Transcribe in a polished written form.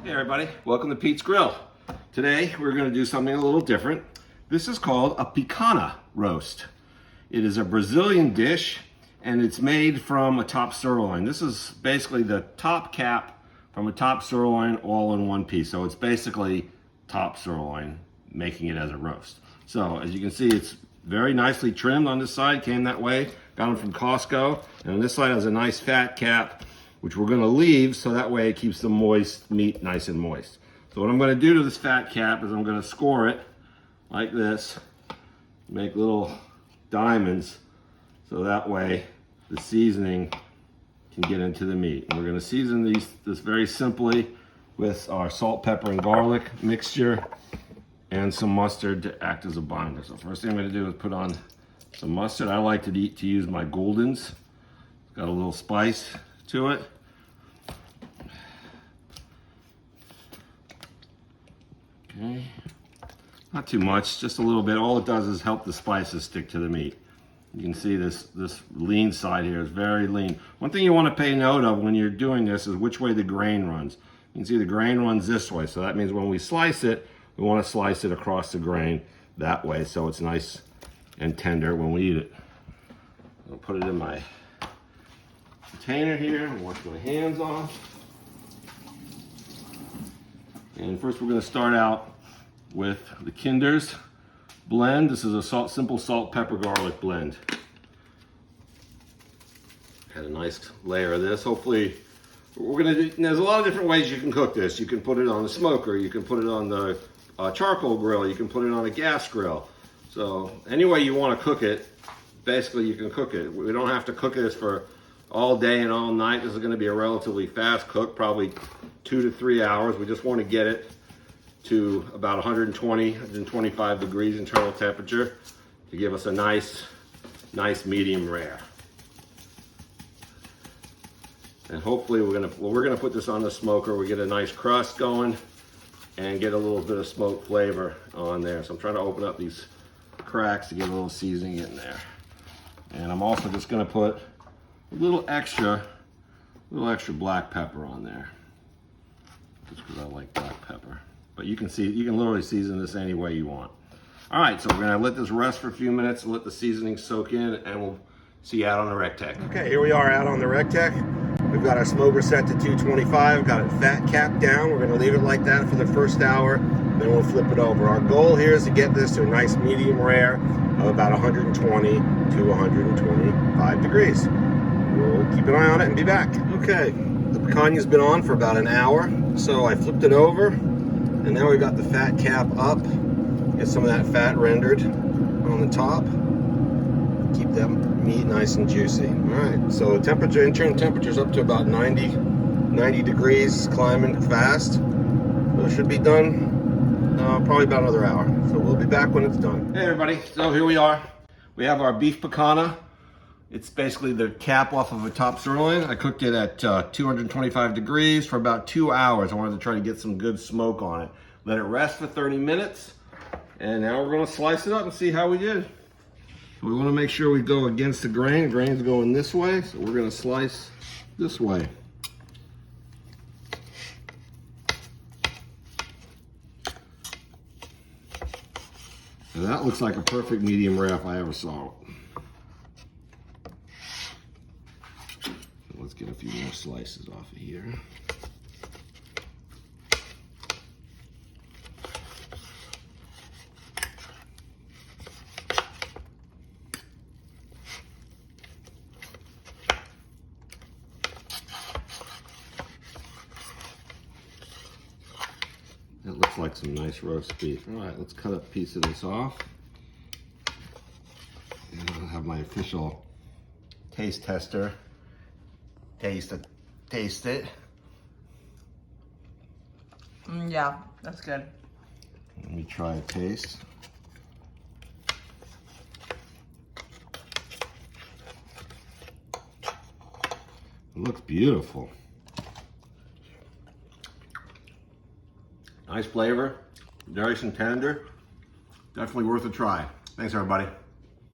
Hey everybody, welcome to Pete's Grill. Today we're going to do something a little different. This is called a Pichana roast. It is a Brazilian dish and it's made from a top sirloin. This is basically the top cap from a top sirloin all in one piece. So it's basically top sirloin, making it as a roast. So as you can see, it's very nicely trimmed on this side, came that way, got them from Costco. And on this side has a nice fat cap, which we're gonna leave so that way it keeps the moist meat nice and moist. So what I'm gonna do to this fat cap is I'm gonna score it like this, make little diamonds, so that way the seasoning can get into the meat. And we're gonna season this very simply with our salt, pepper, and garlic mixture and some mustard to act as a binder. So first thing I'm gonna do is put on some mustard. I like to use my Goldens. It's got a little spice to it. Okay, not too much, just a little bit. All it does is help the spices stick to the meat. You can see this lean side here is very lean. One thing you want to pay note of when you're doing this is which way the grain runs. You can see the grain runs this way, so that means when we slice it, we want to slice it across the grain that way so it's nice and tender when we eat it. I'll put it in my container here and wash my hands off. And first we're going to start out with the Kinder's blend. This is a simple salt, pepper, garlic blend. Add a nice layer of this. Hopefully, there's a lot of different ways you can cook this. You can put it on the smoker, you can put it on the charcoal grill, you can put it on a gas grill. So any way you want to cook it, basically you can cook it. We don't have to cook this for all day and all night. This is going to be a relatively fast cook, probably 2 to 3 hours. We just want to get it to about 120, 125 degrees internal temperature to give us a nice medium rare. And hopefully we're gonna put this on the smoker. We get a nice crust going and get a little bit of smoke flavor on there. So I'm trying to open up these cracks to get a little seasoning in there. And I'm also just gonna put a little extra black pepper on there, just because I like black pepper. But you can literally season this any way you want. All right, so we're gonna let this rest for a few minutes and let the seasoning soak in, and we'll see you out on the Rectech. Okay, here we are out on the Rectech. We've got our smoker set to 225, got it fat capped down. We're gonna leave it like that for the first hour, then we'll flip it over. Our goal here is to get this to a nice medium rare of about 120 to 125 degrees. We'll keep an eye on it and be back. Okay, the picanha's been on for about an hour, so I flipped it over, and now we've got the fat cap up. Get some of that fat rendered on the top. Keep that meat nice and juicy. All right, so internal temperature's up to about 90 degrees, climbing fast. So it should be done probably about another hour. So we'll be back when it's done. Hey everybody, so here we are. We have our beef picanha. It's basically the cap off of a top sirloin. I cooked it at 225 degrees for about 2 hours. I wanted to try to get some good smoke on it. Let it rest for 30 minutes. And now we're gonna slice it up and see how we did. So we wanna make sure we go against the grain. The grain's going this way, so we're gonna slice this way. And that looks like a perfect medium rare if I ever saw it. Let's get a few more slices off of here. That looks like some nice roast beef. All right, let's cut a piece of this off. And I'll have my official taste tester taste it. Yeah, that's good. Let me try a taste. It looks beautiful. Nice flavor, nice and tender. Definitely worth a try. Thanks everybody.